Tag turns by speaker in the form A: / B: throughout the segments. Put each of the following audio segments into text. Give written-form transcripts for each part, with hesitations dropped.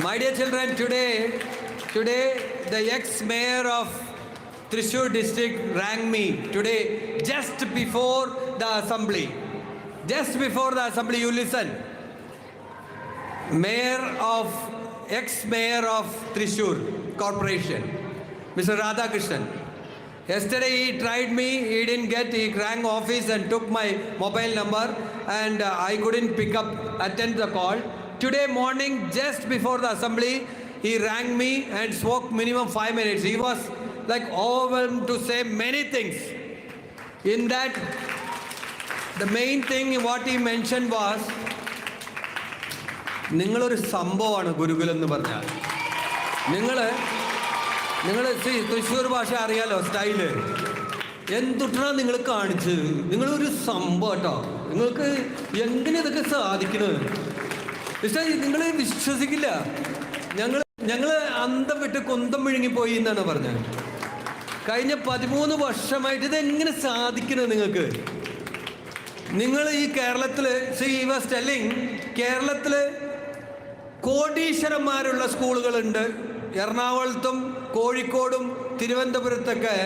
A: My dear children, today the ex-mayor of Thrissur district rang me today just before the assembly. Just before the assembly, you listen. Ex-mayor of Thrissur Corporation, Mr. Radhakrishnan. Yesterday he tried me, he didn't get, he rang office and took my mobile number and I couldn't attend the call. Today morning, just before the assembly, he rang me and spoke minimum 5 minutes. He was like overwhelmed to say many things. In that, the main thing what he mentioned was, നിങ്ങളൊരു സംഭവമാണ് ഗുരുകുലം എന്ന് പറഞ്ഞാൽ. നിങ്ങൾ തൃശ്ശൂർ ഭാഷ അറിയാലോ, style എന്തുട്ടാണ് നിങ്ങൾ കാണിച്ചത്. നിങ്ങളൊരു സംഭവം കേട്ടോ. നിങ്ങൾക്ക് എങ്ങനെ ഇതൊക്കെ സാധിക്കുന്നത് നിങ്ങൾ വിശ്വസിക്കില്ല. ഞങ്ങൾ അന്തം വിട്ട് കുന്തം വിഴുങ്ങിപ്പോയി എന്നാണ് പറഞ്ഞത്. കഴിഞ്ഞ 13 വർഷമായിട്ട് ഇതെങ്ങനെ സാധിക്കുന്നത് നിങ്ങൾക്ക്? നിങ്ങൾ ഈ കേരളത്തിൽ കേരളത്തിൽ കോടീശ്വരന്മാരുള്ള സ്കൂളുകളുണ്ട്. എറണാകുളത്തും കോഴിക്കോടും തിരുവനന്തപുരത്തൊക്കെ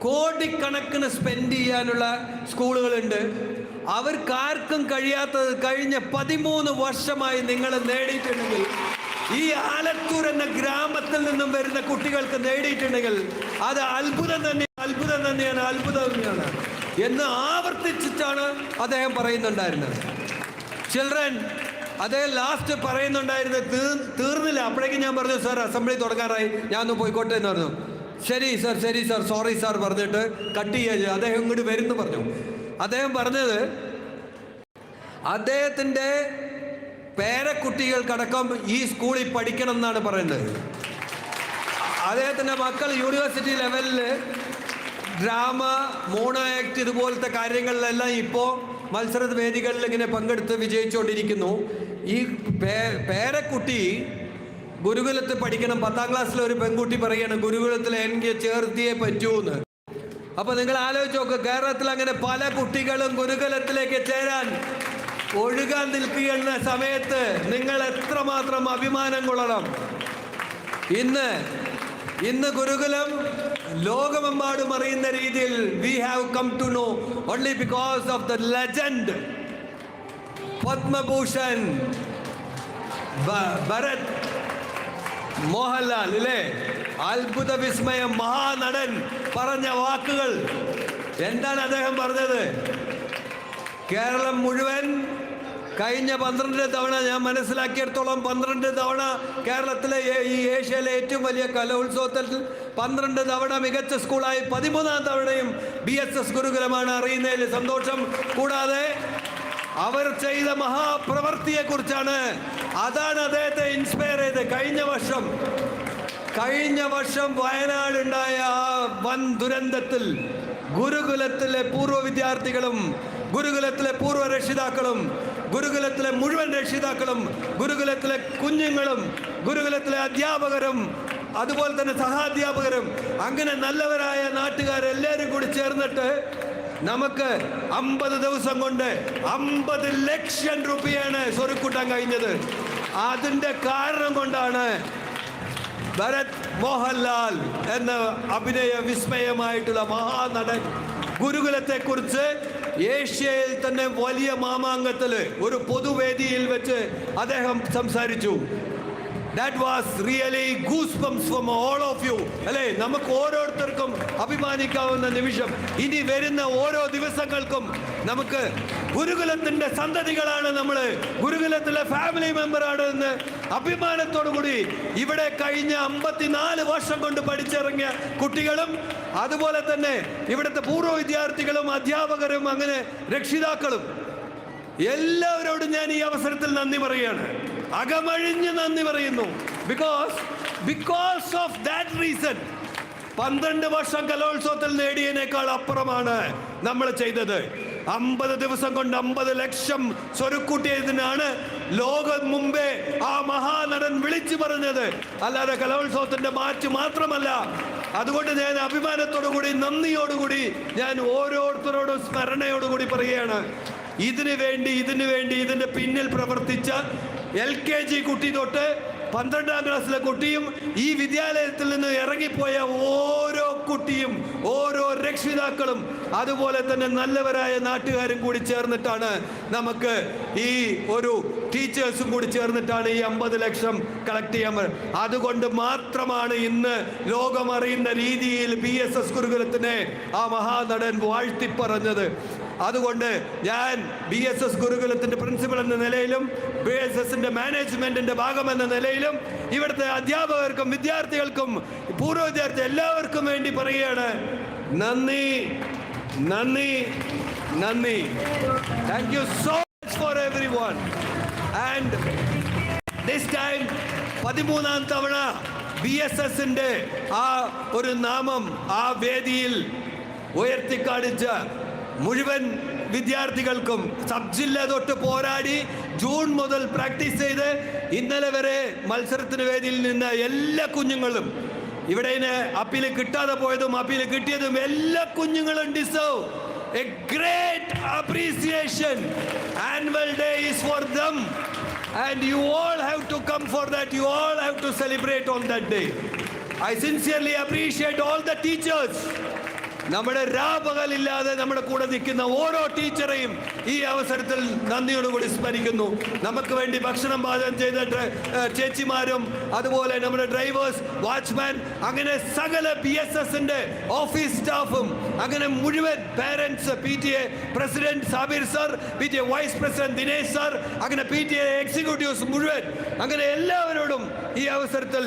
A: കോടിക്കണക്കിന് സ്പെൻഡ് ചെയ്യാനുള്ള സ്കൂളുകളുണ്ട്. അവർക്കാർക്കും കഴിയാത്തത് കഴിഞ്ഞ 13 വർഷമായി നിങ്ങൾ നേടിയിട്ടുണ്ടെങ്കിൽ, ഈ ആലത്തൂർ എന്ന ഗ്രാമത്തിൽ നിന്നും വരുന്ന കുട്ടികൾക്ക് നേടിയിട്ടുണ്ടെങ്കിൽ അത് അത്ഭുതം തന്നെയാണ് എന്ന് ആവർത്തിച്ചിട്ടാണ് അദ്ദേഹം പറയുന്നുണ്ടായിരുന്നത്. ചിൽഡ്രൻ, അദ്ദേഹം ലാസ്റ്റ് പറയുന്നുണ്ടായിരുന്നത് തീർന്നില്ല. അപ്പോഴേക്കും ഞാൻ പറഞ്ഞു, സാർ അസംബ്ലി തുടങ്ങാറായി, ഞാൻ ഒന്ന് പോയിക്കോട്ടെ എന്ന് പറഞ്ഞു. ശരി സാർ സോറി സാർ പറഞ്ഞിട്ട് കട്ട് ചെയ്യുക. അദ്ദേഹം ഇങ്ങോട്ട് വരുന്നു പറഞ്ഞു. അദ്ദേഹം പറഞ്ഞത് അദ്ദേഹത്തിൻ്റെ പേരക്കുട്ടികൾക്കടക്കം ഈ സ്കൂളിൽ പഠിക്കണം എന്നാണ് പറയുന്നത്. അദ്ദേഹത്തിൻ്റെ മക്കൾ യൂണിവേഴ്സിറ്റി ലെവലിൽ ഡ്രാമ, മോണോ ആക്ട് ഇതുപോലത്തെ കാര്യങ്ങളിലെല്ലാം ഇപ്പോൾ മത്സര വേദികളിൽ ഇങ്ങനെ പങ്കെടുത്ത് വിജയിച്ചുകൊണ്ടിരിക്കുന്നു. ഈ പേരക്കുട്ടി ഗുരുകുലത്തിൽ പഠിക്കണം. 10ാം ക്ലാസ്സിലെ ഒരു പെൺകുട്ടി പറയണം ഗുരുകുലത്തിൽ എനിക്ക് ചേർത്തിയേ പറ്റൂന്ന്. അപ്പോൾ നിങ്ങൾ ആലോചിച്ച് നോക്ക്, കേരളത്തിൽ അങ്ങനെ പല കുട്ടികളും ഗുരുകുലത്തിലേക്ക് ചേരാൻ ഒഴുകാൻ നിൽക്കുന്ന സമയത്ത് നിങ്ങൾ എത്രമാത്രം അഭിമാനം കൊള്ളണം. ഇന്ന് ഗുരുകുലം ലോകമെമ്പാടും അറിയുന്ന രീതിയിൽ we have come to know only because of the legend Padma Bhushan Bharat Mohanlal ഇല്ലേ, അത്ഭുത വിസ്മയം മഹാനടൻ പറഞ്ഞ വാക്കുകൾ എന്താണ് അദ്ദേഹം പറഞ്ഞത്? കേരളം മുഴുവൻ കഴിഞ്ഞ 12 തവണ, ഞാൻ മനസ്സിലാക്കിയിടത്തോളം 12 തവണ കേരളത്തിലെ ഈ ഏഷ്യയിലെ ഏറ്റവും വലിയ കലോത്സവത്തിൽ 12 തവണ മികച്ച സ്കൂളായി 13ാം തവണയും BSS ഗുരുകുലമാണ്. അറിയുന്നതിൽ സന്തോഷം. കൂടാതെ അവർ ചെയ്ത മഹാപ്രവൃത്തിയെക്കുറിച്ചാണ്, അതാണ് അദ്ദേഹത്തെ ഇൻസ്പയർ ചെയ്ത്. കഴിഞ്ഞ വർഷം വയനാടുണ്ടായ ആ വൻ ദുരന്തത്തിൽ ഗുരുകുലത്തിലെ പൂർവ്വ വിദ്യാർത്ഥികളും ഗുരുകുലത്തിലെ പൂർവ്വ രക്ഷിതാക്കളും ഗുരുകുലത്തിലെ മുഴുവൻ രക്ഷിതാക്കളും ഗുരുകുലത്തിലെ കുഞ്ഞുങ്ങളും ഗുരുകുലത്തിലെ അധ്യാപകരും അതുപോലെ തന്നെ സഹാധ്യാപകരും അങ്ങനെ നല്ലവരായ നാട്ടുകാരെല്ലാവരും കൂടി ചേർന്നിട്ട് നമുക്ക് 50 ദിവസം കൊണ്ട് 50 ലക്ഷം രൂപയാണ് സ്വരുക്കൂട്ടാൻ കഴിഞ്ഞത്. അതിൻ്റെ കാരണം കൊണ്ടാണ് ഭരത് മോഹൻലാൽ എന്ന അഭിനയ വിസ്മയമായിട്ടുള്ള മഹാനടൻ ഗുരുകുലത്തെക്കുറിച്ച് ഏഷ്യയിൽ തന്നെ വലിയ മാമാങ്കത്തിൽ ഒരു പൊതുവേദിയിൽ വെച്ച് അദ്ദേഹം സംസാരിച്ചു. That was really goosebumps from all of you. അല്ലേ, നമുക്ക് ഓരോരുത്തർക്കും അഭിമാനിക്കാവുന്ന നിമിഷം. ഇനി വരുന്ന ഓരോ ദിവസങ്ങൾക്കും നമുക്ക് ഗുരുകുലത്തിൻ്റെ സന്തതികളാണ്, നമ്മൾ ഗുരുകുലത്തിലെ ഫാമിലി മെമ്പറാണ് എന്ന് അഭിമാനത്തോടു കൂടി ഇവിടെ കഴിഞ്ഞ 54 വർഷം കൊണ്ട് പഠിച്ചിറങ്ങിയ കുട്ടികളും അതുപോലെ തന്നെ ഇവിടുത്തെ പൂർവ്വ വിദ്യാർത്ഥികളും അധ്യാപകരും അങ്ങനെ രക്ഷിതാക്കളും എല്ലാവരോടും ഞാൻ ഈ അവസരത്തിൽ നന്ദി പറയുകയാണ്, അകമഴിഞ്ഞ് നന്ദി പറയുന്നു. ബിക്കോസ് ഓഫ് ദാറ്റ് റീസൺ 12 വർഷം കലോത്സവത്തിൽ നേടിയതിനേക്കാൾ അപ്പുറമാണ് നമ്മൾ ചെയ്തത്. 50 ദിവസം കൊണ്ട് 50 ലക്ഷം സ്വരുക്കൂട്ടിയതിനാണ് ലോകം മുമ്പേ ആ മഹാനടൻ വിളിച്ചു പറഞ്ഞത്, അല്ലാതെ കലോത്സവത്തിന്റെ മാറ്റ് മാത്രമല്ല. അതുകൊണ്ട് ഞാൻ അഭിമാനത്തോടുകൂടി നന്ദിയോടുകൂടി ഞാൻ ഓരോരുത്തരോടും സ്മരണയോടുകൂടി പറയുകയാണ്, ഇതിനു വേണ്ടി ഇതിന്റെ പിന്നിൽ പ്രവർത്തിച്ച LKG കുട്ടി തൊട്ട് 12ാം ക്ലാസ്സിലെ കുട്ടിയും ഈ വിദ്യാലയത്തിൽ നിന്ന് ഇറങ്ങിപ്പോയ ഓരോ കുട്ടിയും ഓരോ രക്ഷിതാക്കളും അതുപോലെ തന്നെ നല്ലവരായ നാട്ടുകാരും കൂടി ചേർന്നിട്ടാണ് നമുക്ക് ഈ ഒരു ടീച്ചേഴ്സും കൂടി ചേർന്നിട്ടാണ് ഈ 50 ലക്ഷം കളക്ട് ചെയ്യാൻ. അതുകൊണ്ട് മാത്രമാണ് ഇന്ന് ലോകമറിയുന്ന രീതിയിൽ BSS ഗുരുകുലത്തിനെ ആ മഹാനടൻ വാഴ്ത്തിപ്പറഞ്ഞത്. അതുകൊണ്ട് ഞാൻ BSS ഗുരുകുലത്തിന്റെ പ്രിൻസിപ്പൽ എന്ന നിലയിലും BSSന്റെ മാനേജ്മെന്റിന്റെ ഭാഗമെന്ന നിലയിലും ഇവിടുത്തെ അധ്യാപകർക്കും വിദ്യാർത്ഥികൾക്കും പൂർവ്വ വിദ്യാർത്ഥി എല്ലാവർക്കും വേണ്ടി പറയുകയാണ്, നന്ദി നന്ദി നന്ദി. Thank you so much for every one. And this time 13ാം തവണ BSSന്റെ ആ ഒരു നാമം ആ വേദിയിൽ ഉയർത്തിക്കാണിച്ച മുഴുവൻ വിദ്യാർത്ഥികൾക്കും സബ് ജില്ല തൊട്ട് പോരാടി ജൂൺ മുതൽ പ്രാക്ടീസ് ചെയ്ത് ഇന്നലെ വരെ മത്സരത്തിന് വേദിയിൽ നിന്ന് എല്ലാ കുഞ്ഞുങ്ങളും ഇവിടെ അപ്പീൽ കിട്ടാതെ പോയതും അപ്പീൽ കിട്ടിയതും എല്ലാ കുഞ്ഞുങ്ങളും deserve A great appreciation. Annual day is for them and you all have to come for that. You all have to celebrate on that day. I sincerely appreciate all the teachers. നമ്മുടെ രാപകലില്ലാതെ നമ്മുടെ കൂടെ നിൽക്കുന്ന ഓരോ ടീച്ചറെയും ഈ അവസരത്തിൽ നന്ദിയോടുകൂടി സ്മരിക്കുന്നു. നമുക്ക് വേണ്ടി ഭക്ഷണം പാചകം ചെയ്ത ചേച്ചിമാരും അതുപോലെ നമ്മുടെ ഡ്രൈവേഴ്സ്, വാച്ച്മാൻ, അങ്ങനെ സകല BSSന്റെ ഓഫീസ് സ്റ്റാഫും, അങ്ങനെ മുഴുവൻ parents, PTA president Sabir sir, PTA vice president Dinesh sir, അങ്ങനെ PTA എക്സിക്യൂട്ടീവ്സ് മുഴുവൻ, അങ്ങനെ എല്ലാവരോടും ഈ അവസരത്തിൽ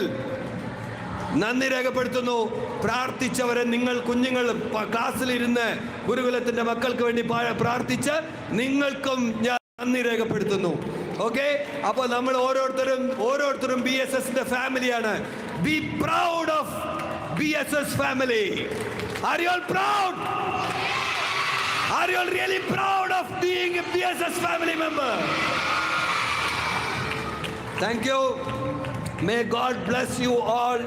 A: നന്ദി രേഖപ്പെടുത്തുന്നു. പ്രാർത്ഥിച്ചവരെ, നിങ്ങൾ കുഞ്ഞുങ്ങൾ ക്ലാസ്സിലിരുന്ന് ഗുരുകുലത്തിന്റെ മക്കൾക്ക് വേണ്ടി പ്രാർത്ഥിച്ച് നിങ്ങൾക്കും ഞാൻ നന്ദി രേഖപ്പെടുത്തുന്നു. ഓക്കെ, അപ്പോൾ നമ്മൾ ഓരോരുത്തരും BSSന്റെ ഫാമിലിയാണ്. Be proud of BSS family. Are you all proud? Are you all really proud of being A BSS family member? Thank you. May God bless you all.